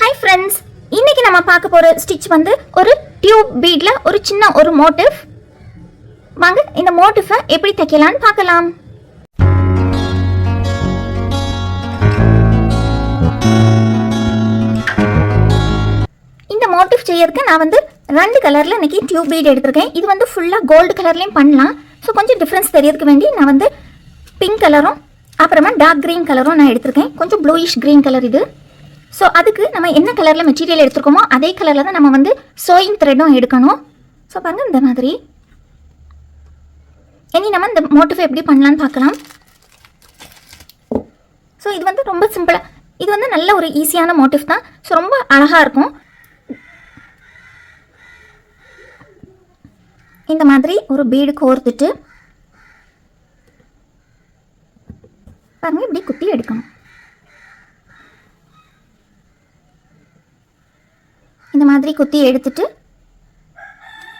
Hi friends, இன்னைக்கு நம்ம பார்க்க போற ஸ்டிச் வந்து ஒரு டியூப் பீட்ல ஒரு சின்ன ஒரு மோட்டிவ். வாங்க இந்த மோட்டிஃபை எப்படி தைக்கலாம்னு பார்க்கலாம். இந்த மோட்டிவ் செய்யறதுக்கு நான் வந்து ரெண்டு கலர்ல இன்னைக்கு டியூப் பீட் எடுத்திருக்கேன். இது வந்து ஃபுல்லா கோல்டு கலர்லயும் பண்ணலாம். ஸோ கொஞ்சம் டிஃப்ரென்ஸ் தெரியறதுக்கு வேண்டி நான் வந்து பிங்க் கலரும் அப்புறமா டார்க் கிரீன் கலரும் நான் எடுத்திருக்கேன். கொஞ்சம் ப்ளூயிஷ் கிரீன் கலர் இது. ஸோ அதுக்கு நம்ம என்ன கலரில் மெட்டீரியல் எடுத்துருக்கோமோ அதே கலரில் தான் நம்ம வந்து சோயிங் த்ரெட்டும் எடுக்கணும். ஸோ பாருங்கள் இந்த மாதிரி. இனி நம்ம இந்த மோட்டிஃபை எப்படி பண்ணலான்னு பார்க்கலாம். ஸோ இது வந்து ரொம்ப சிம்பிளாக, இது வந்து நல்ல ஒரு ஈஸியான மோட்டிவ் தான். ஸோ ரொம்ப அழகாக இருக்கும். இந்த மாதிரி ஒரு பீடு கோர்த்துட்டு பாருங்கள் இப்படி குத்தி எடுக்கணும். இந்த மாதிரி குத்தி எடுத்துட்டு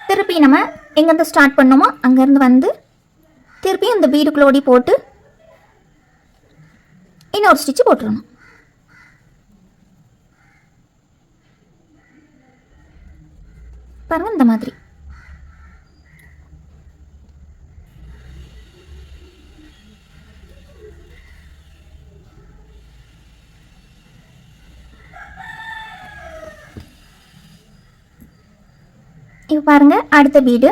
திருப்பி நம்ம எங்கேருந்து ஸ்டார்ட் பண்ணோமோ அங்கேருந்து வந்து திருப்பி இந்த பீடுக்குள்ளோடி போட்டு இன்னொரு ஸ்டிச்சு போட்டுருணும். பாருங்க இந்த மாதிரி. இப்போ பாருங்க அடுத்த பீடு.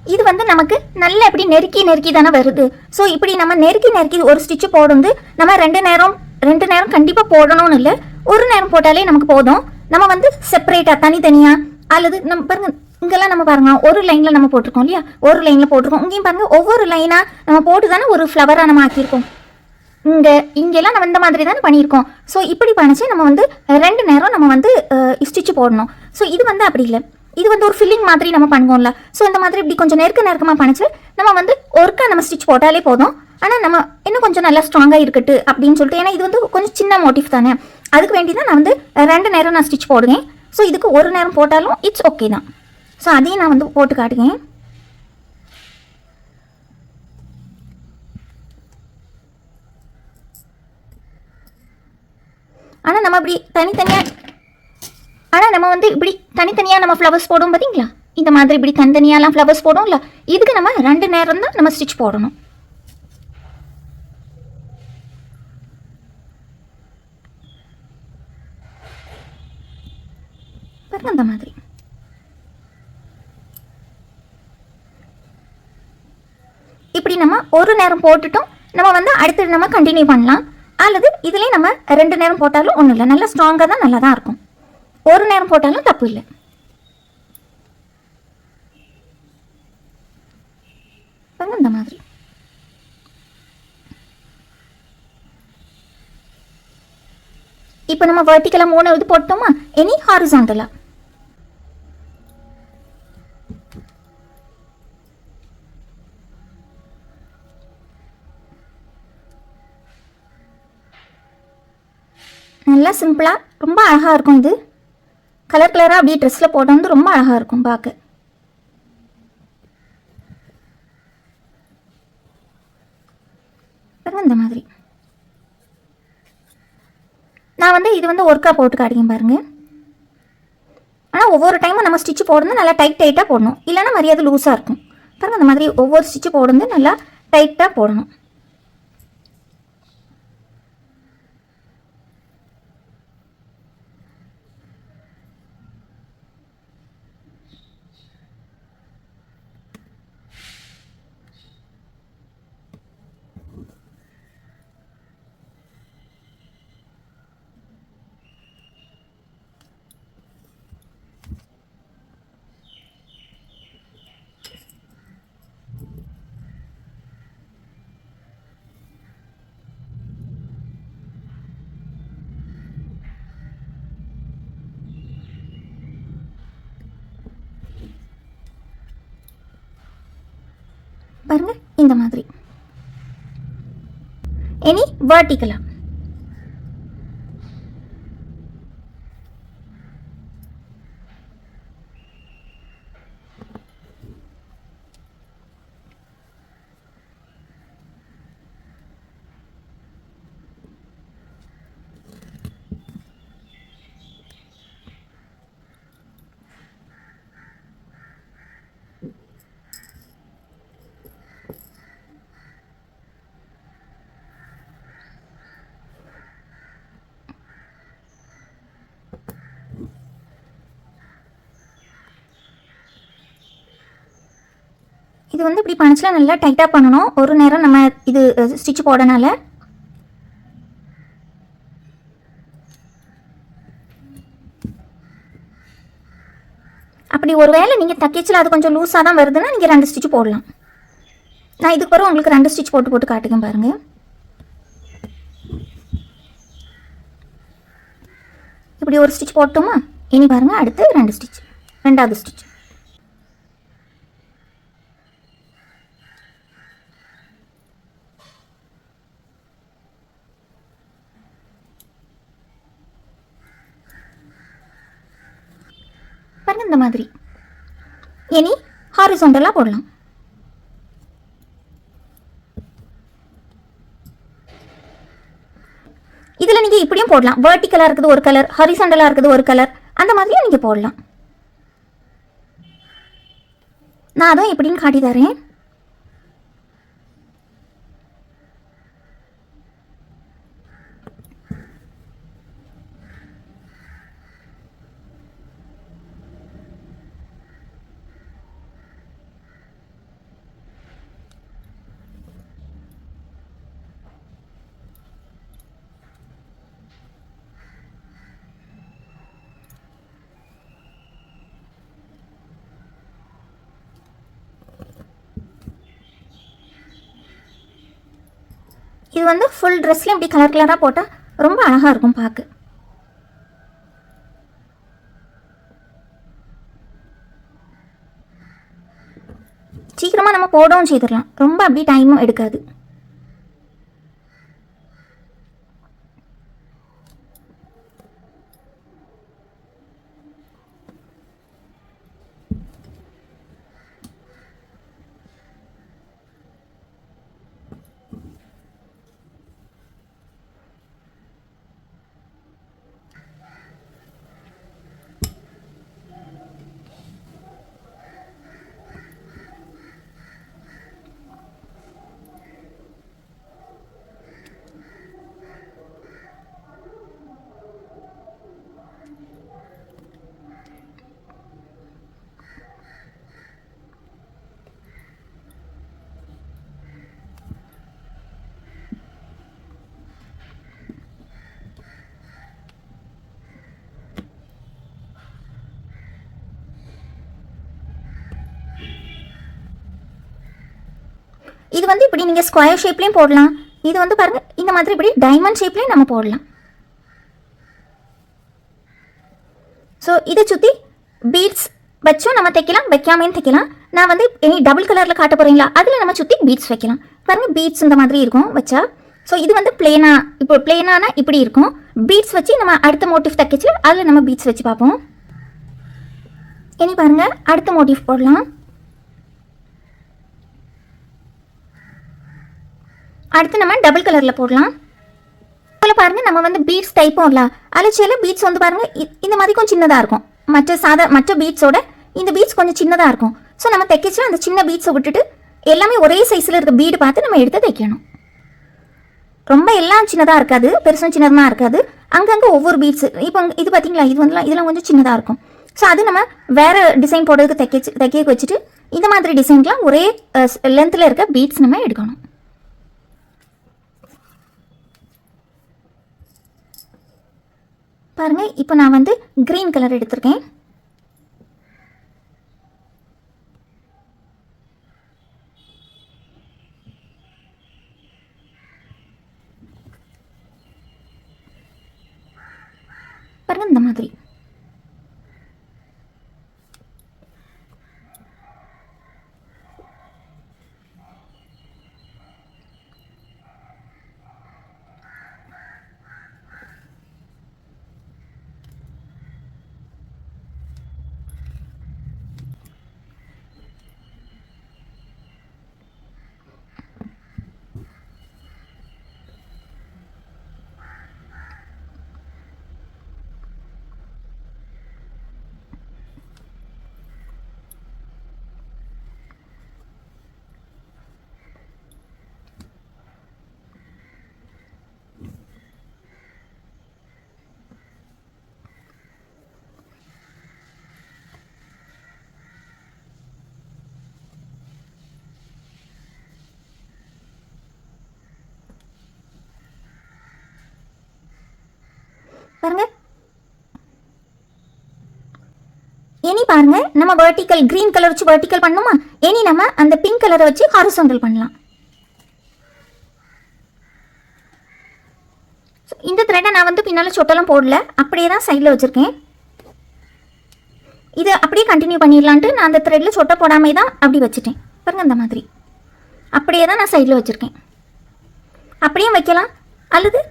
இது வந்து நமக்கு நல்ல எப்படி நெருக்கி நெருக்கி தானே வருது. ஸோ இப்படி நம்ம நெருக்கி நெருக்கி ஒரு ஸ்டிச்சு போடுந்து நம்ம ரெண்டு நேரம் கண்டிப்பாக போடணும்னு இல்லை, ஒரு நேரம் போட்டாலே நமக்கு போதும். நம்ம வந்து செப்பரேட்டாக தனித்தனியாக அல்லது நம்ம பாருங்க இங்கெல்லாம் நம்ம பாருங்க ஒரு லைனில் நம்ம போட்டிருக்கோம் இல்லையா, ஒரு லைனில் போட்டிருக்கோம். இங்கேயும் பாருங்க ஒவ்வொரு லைனாக நம்ம போட்டு தானே ஒரு ஃப்ளவராக நம்ம ஆக்கியிருக்கோம். இங்கெல்லாம் நம்ம இந்த மாதிரி தானே பண்ணியிருக்கோம். ஸோ இப்படி பண்ணிச்சு நம்ம வந்து ரெண்டு நேரம் நம்ம வந்து ஸ்டிச்சு போடணும். ஸோ இது வந்து அப்படி இல்லை, இது வந்து ஒரு ஃபில்லிங் மாதிரி நம்ம பண்ணுவோம்ல. ஸோ இந்த மாதிரி இப்படி கொஞ்சம் நெருக்கமாக பண்ணிச்சு நம்ம வந்து ஒருக்கா நம்ம ஸ்டிச் போட்டாலே போதும். ஆனால் நம்ம இன்னும் கொஞ்சம் நல்லா ஸ்ட்ராங்காக இருக்கட்டு அப்படின்னு சொல்லிட்டு, ஏன்னா இது வந்து கொஞ்சம் சின்ன மோட்டிவ் தானே, அதுக்கு வேண்டி தான் நான் வந்து ரெண்டு நேரம் நான் ஸ்டிச் போடுவேன். ஸோ இதுக்கு ஒரு நேரம் போட்டாலும் இட்ஸ் ஓகே தான். ஸோ அதையும் நான் வந்து போட்டு காட்டுவேன். ஆனால் நம்ம இப்படி நம்ம வந்து இப்படி தனித்தனியாக நம்ம ஃப்ளவர்ஸ் போடும் பார்த்தீங்களா, இந்த மாதிரி இப்படி தனித்தனியாலாம் ஃப்ளவர்ஸ் போடும்ல, இதுக்கு நம்ம ரெண்டு நேரம் தான் நம்ம ஸ்டிச் போடணும். அந்த மாதிரி இப்படி நம்ம ஒரு நேரம் போட்டுட்டோம், நம்ம வந்து அடுத்து நம்ம கண்டினியூ பண்ணலாம். அல்லது இதுலேயும் நம்ம ரெண்டு நேரம் போட்டாலும் ஒன்றும் இல்லை, நல்லா ஸ்ட்ராங்காக தான் நல்லா தான் இருக்கும். ஒரு நேரம் போட்டாலும் தப்பு இல்லை. இந்த மாதிரி இப்போ நம்ம வெர்டிக்கலாக 3 இது போட்டோமா, இனி ஹாரிசான்டலா. நல்லா சிம்பிளாக ரொம்ப அழகாக இருக்கும். இது கலர் கலராக அப்படியே ட்ரெஸ்ஸில் போட்டால் வந்து ரொம்ப அழகாக இருக்கும் பார்க்க. இந்த மாதிரி நான் வந்து இது வந்து ஒர்க்காக போட்டு காட்டிங்க பாருங்கள். ஆனால் ஒவ்வொரு டைமும் நம்ம ஸ்டிச்சு போடுறது நல்லா டைட்டாக போடணும், இல்லைன்னா மரியாதை லூஸாக இருக்கும். பாருங்கள் இந்த மாதிரி ஒவ்வொரு ஸ்டிச்சு போடுறது நல்லா டைட்டாக போடணும். பாருங்க இந்த மாதிரி. இனி வெர்டிகலா இது வந்து இப்படி பணிச்சுலாம் நல்லா டைட்டாக பண்ணணும் ஒரு நேரம் நம்ம இது ஸ்டிச் போடனால. அப்படி ஒரு வேளை நீங்கள் தைக்கச்சில் அது கொஞ்சம் லூஸாக தான் வருதுன்னா நீங்கள் 2 ஸ்டிச் போடலாம். நான் இதுக்கு பிறகு உங்களுக்கு 2 ஸ்டிச் போட்டு போட்டு காட்டுங்க பாருங்கள். இப்படி ஒரு ஸ்டிச் போட்டோமா, இனி பாருங்கள் அடுத்து 2 ஸ்டிச், 2வது ஸ்டிச். பாருங்க இந்த மாதிரி. இனி ஹாரிசான்டலாக போடலாம். இதில் நீங்கள் இப்படியும் போடலாம். வெர்டிக்கலாக இருக்குது ஒரு கலர், ஹாரிசான்டலாக இருக்குது ஒரு கலர், அந்த மாதிரியும் நீங்கள் போடலாம். நான் அதுவும் எப்படின்னு காட்டி தரேன். இது வந்து ஃபுல் ட்ரெஸ்லையும் இப்படி கலர் கலராக போட்டால் ரொம்ப அழகாக இருக்கும் பார்க்க. சீக்கிரமாக நம்ம போடவும் செய்திடலாம், ரொம்ப அப்படி டைமும் எடுக்காது. இது வந்து இப்படி நீங்கள் ஸ்கொயர் ஷேப்லேயும் போடலாம். இது வந்து பாருங்கள் இந்த மாதிரி இப்படி டைமண்ட் ஷேப்லேயும் நம்ம போடலாம். ஸோ இதை சுற்றி பீட்ஸ் வச்சும் நம்ம தைக்கலாம், வைக்காமையும் தைக்கலாம். நான் வந்து இனி டபுள் கலரில் காட்ட போகிறீங்களா, அதில் நம்ம சுற்றி பீட்ஸ் வைக்கலாம். பாருங்கள் பீட்ஸ் இந்த மாதிரி இருக்கும் வச்சா. ஸோ இது வந்து பிளேனாக, இப்போ பிளேனானா இப்படி இருக்கும். பீட்ஸ் வச்சு நம்ம அடுத்த மோட்டிவ் தைக்கிச்சு அதில் நம்ம பீட்ஸ் வச்சு பார்ப்போம். இனி பாருங்கள் அடுத்த மோட்டிவ் போடலாம். அடுத்து நம்ம டபுள் கலரில் போடலாம். அதில் பாருங்கள் நம்ம வந்து பீட்ஸ் தைப்போம்ல, அலட்சியில் பீட்ஸ் வந்து பாருங்கள் இந்த மாதிரி கொஞ்சம் சின்னதாக இருக்கும். மற்ற பீட்ஸோட இந்த பீட்ஸ் கொஞ்சம் சின்னதாக இருக்கும். ஸோ நம்ம தைக்கிச்சு அந்த சின்ன பீட்ஸை விட்டுட்டு எல்லாமே ஒரே சைஸில் இருக்க பீடு பார்த்து நம்ம எடுத்து தைக்கணும். ரொம்ப எல்லாம் சின்னதாக இருக்காது, பெருசும் சின்னதாக இருக்காது. அங்கங்கே ஒவ்வொரு பீட்ஸு. இப்போ இது பார்த்தீங்களா, இது வந்து இதெல்லாம் கொஞ்சம் சின்னதாக இருக்கும். ஸோ அது நம்ம வேறு டிசைன் போடுறதுக்கு தைக்க வச்சுட்டு இந்த மாதிரி டிசைன்லாம் ஒரே லென்த்தில் இருக்க பீட்ஸ் நம்ம எடுக்கணும். பாருங்கள் இப்போ நான் வந்து க்ரீன் கலர் எடுத்திருக்கேன். பாருங்கள் இந்த மாதிரி. பாருங்க நம்ம வெர்டிக்கல் கிரீன் கலர் வச்சு வெர்டிக்கல் பண்ணுமா, இனி நம்ம அந்த பிங்க் கலரை வச்சு ஹாரிசான்டல் பண்ணலாம். இந்த த்ரெட்டை நான் வந்து பின்னால் சொட்டெல்லாம் போடல, அப்படியே தான் சைடில் வச்சுருக்கேன். இது அப்படியே கண்டினியூ பண்ணிடலான்ட்டு நான் அந்த த்ரெட்டில் சொட்டை போடாமே தான் அப்படி வச்சுட்டேன். பாருங்கள் அந்த மாதிரி அப்படியே தான் நான் சைடில் வச்சுருக்கேன். அப்படியே வைக்கலாம், அல்லது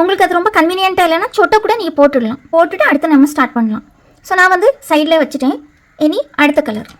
உங்களுக்கு அது ரொம்ப கன்வீனியன்ட்டாக இல்லைன்னா சொட்டை கூட நீங்கள் போட்டுடலாம். போட்டுட்டு அடுத்து நம்ம ஸ்டார்ட் பண்ணலாம். ஸோ நான் வந்து சைடில் வச்சுட்டேன். இனி அடுத்த கலர்.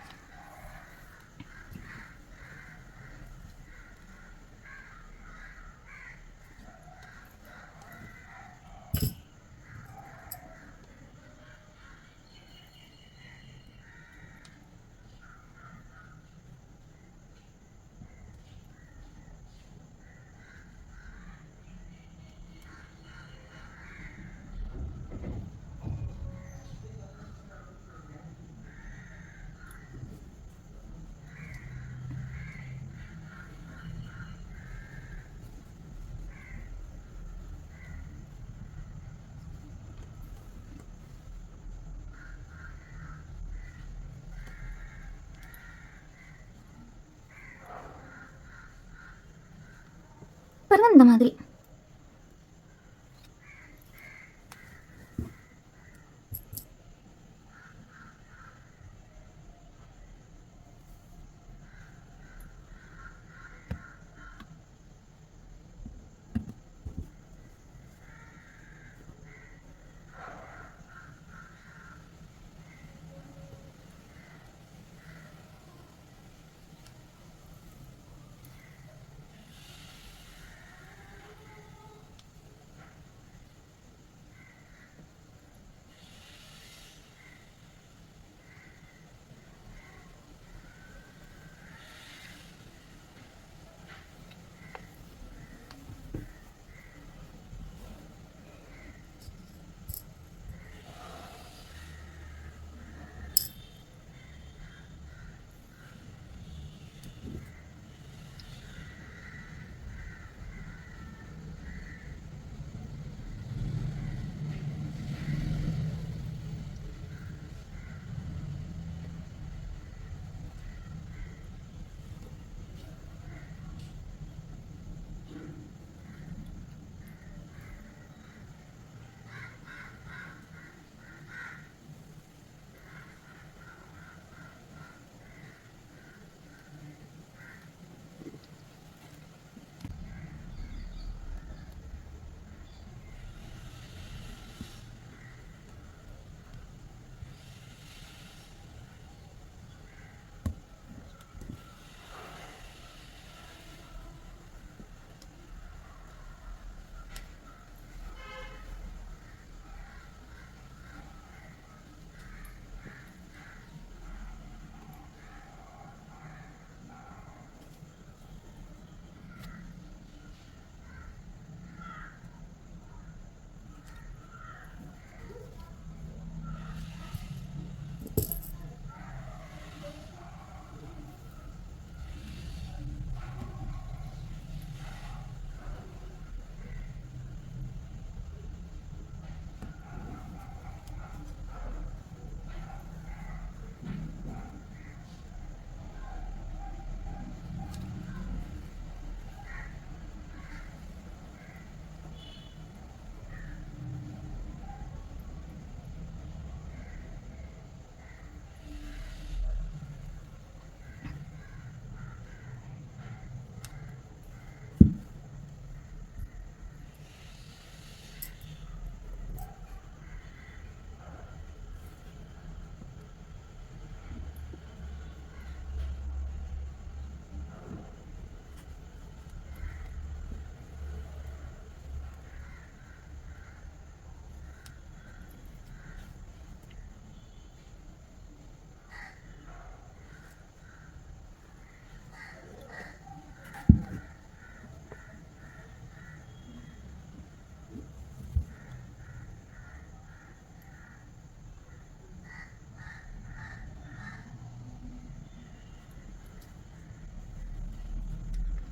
பாருங்க இந்த மாதிரி.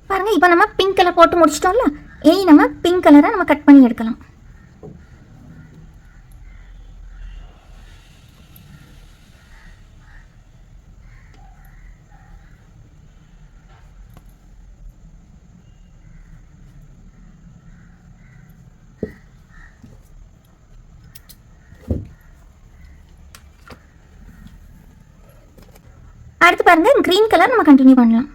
பாருங்கள் இப்போ நம்ம பிங்க் கலர் போட்டு முடிச்சிட்டோம்ல, இனி நம்ம பிங்க் கலரை நம்ம கட் பண்ணி எடுக்கலாம். அடுத்து பாருங்கள் க்ரீன் கலர் நம்ம கண்டினியூ பண்ணலாம்.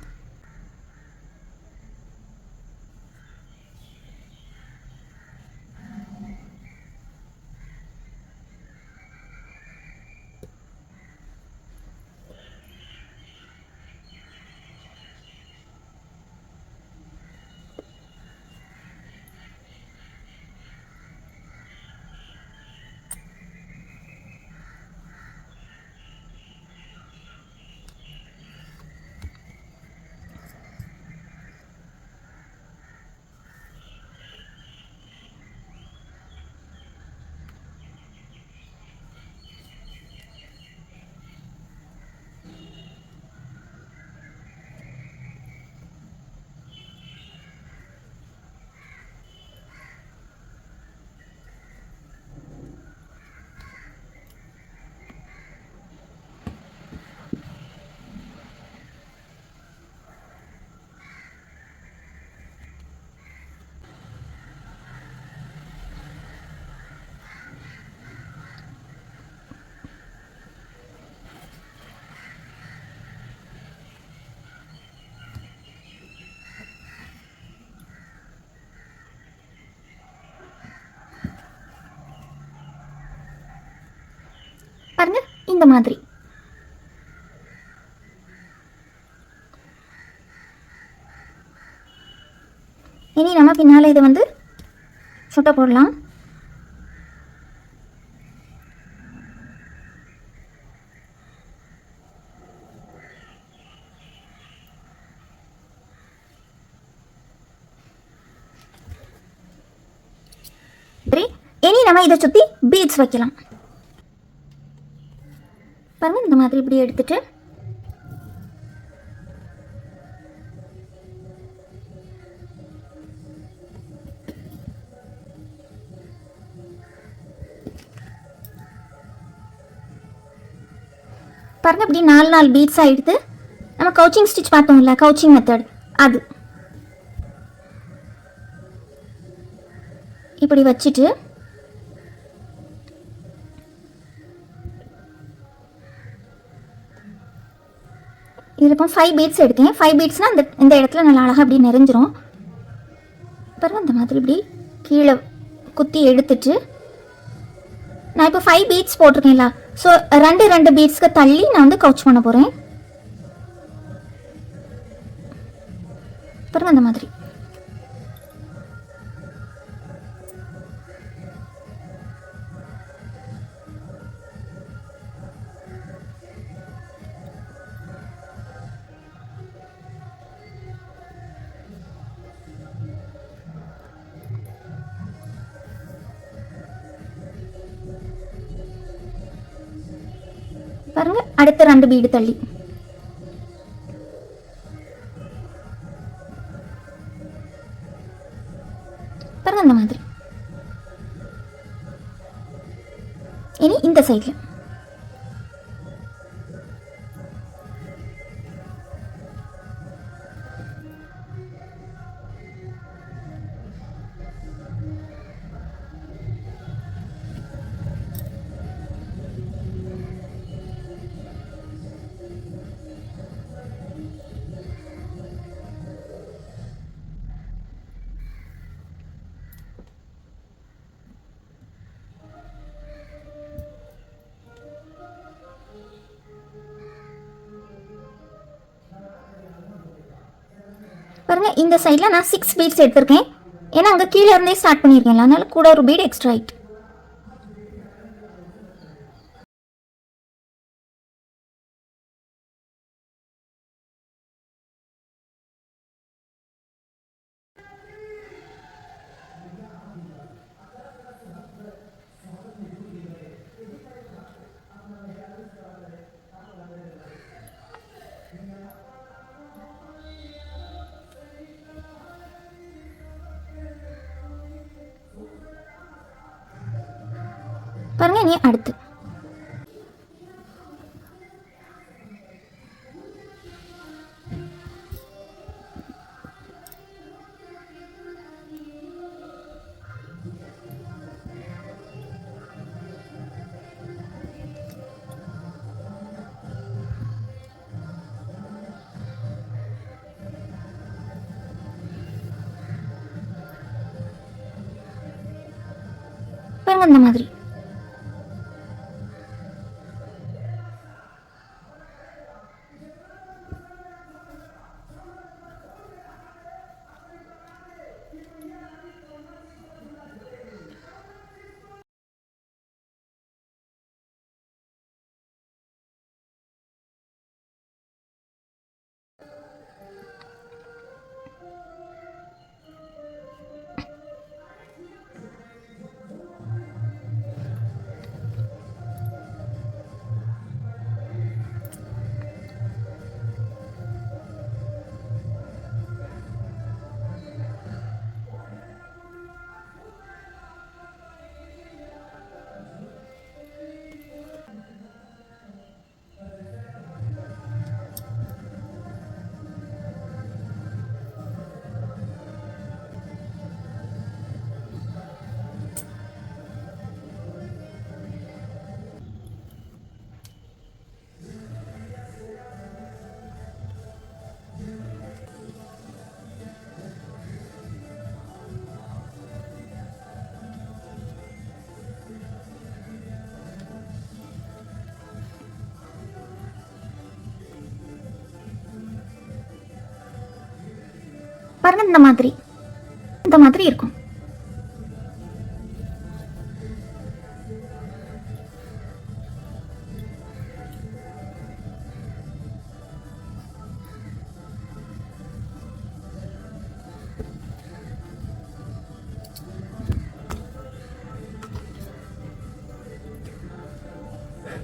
பாருங்க இந்த மாதிரி. இனி நம்ம பின்னால் இது வந்து சுட்ட போடலாம். இனி நம்ம இதை சுற்றி பீட்ஸ் வைக்கலாம். பாருங்க இந்த மாதிரி இப்படி எடுத்துட்டு பாருங்க இப்படி 4 பீட்ஸாக எடுத்து நம்ம கவுச்சிங் ஸ்டிச் பார்த்தோம்ல, கவுச்சிங் மெத்தட், அது இப்படி வச்சுட்டு இதில் இப்போ 5 பீட்ஸ் எடுத்தேன். 5 பீட்ஸ்னால் இந்த இடத்துல நல்லா அழகாக அப்படி நிறைஞ்சிரும். பாருங்கள் இந்த மாதிரி இப்படி கீழே குத்தி எடுத்துட்டு நான் இப்போ 5 பீட்ஸ் போட்டிருக்கேன்ல, ஸோ 2 பீட்ஸ்க்கு தள்ளி நான் வந்து கவுச் பண்ண போகிறேன். பாருங்கள் அந்த மாதிரி. பாருங்க அடுத்த 2 பீடு தள்ளி பாருங்க அந்த மாதிரி. இனி இந்த சைட்ல பாருங்க இந்த சைடில் நான் 6 பீட்ஸ் எடுத்திருக்கேன். ஏன்னா அங்கே கீழே இருந்தே ஸ்டார்ட் பண்ணியிருக்கேன், அதனால கூட ஒரு பீட் எக்ஸ்ட்ரா ஆயிட்டு. பாருங்க நீ அடுத்து பாருங்க இந்த மாதிரி. பாருங்க இந்த மாதிரி இருக்கும்.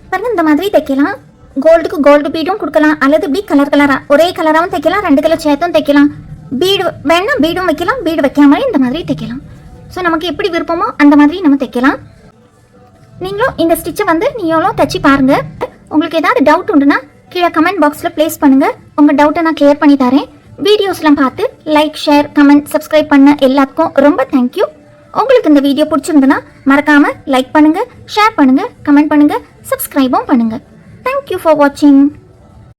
பாருங்க இந்த மாதிரி தைக்கலாம். கோல்டுக்கு கோல்டு பீடும் கொடுக்கலாம், அல்லது இப்படி கலர் கலரா ஒரே கலராகவும் தைக்கலாம், 2 கலர் சேர்த்தும் தைக்கலாம். பீடு வேணா பீடும் வைக்கலாம், பீடு வைக்காமலே இந்த மாதிரி தைக்கலாம். ஸோ நமக்கு எப்படி விருப்பமோ அந்த மாதிரி நம்ம தைக்கலாம். நீங்களும் இந்த ஸ்டிச்சை வந்து நீங்களும் தைச்சி பாருங்க. உங்களுக்கு ஏதாவது டவுட் உண்டுன்னா கீழே கமெண்ட் பாக்ஸில் ப்ளேஸ் பண்ணுங்க. உங்கள் டவுட்டை நான் கிளியர் பண்ணி தரேன். வீடியோஸ்லாம் பார்த்து லைக், ஷேர், கமெண்ட், சப்ஸ்கிரைப் பண்ண எல்லாத்துக்கும் ரொம்ப தேங்க்யூ. உங்களுக்கு இந்த வீடியோ பிடிச்சிருந்துன்னா மறக்காம லைக் பண்ணுங்க, ஷேர் பண்ணுங்க, கமெண்ட் பண்ணுங்க, சப்ஸ்கிரைபும் பண்ணுங்க. தேங்க்யூ ஃபார் வாட்சிங்.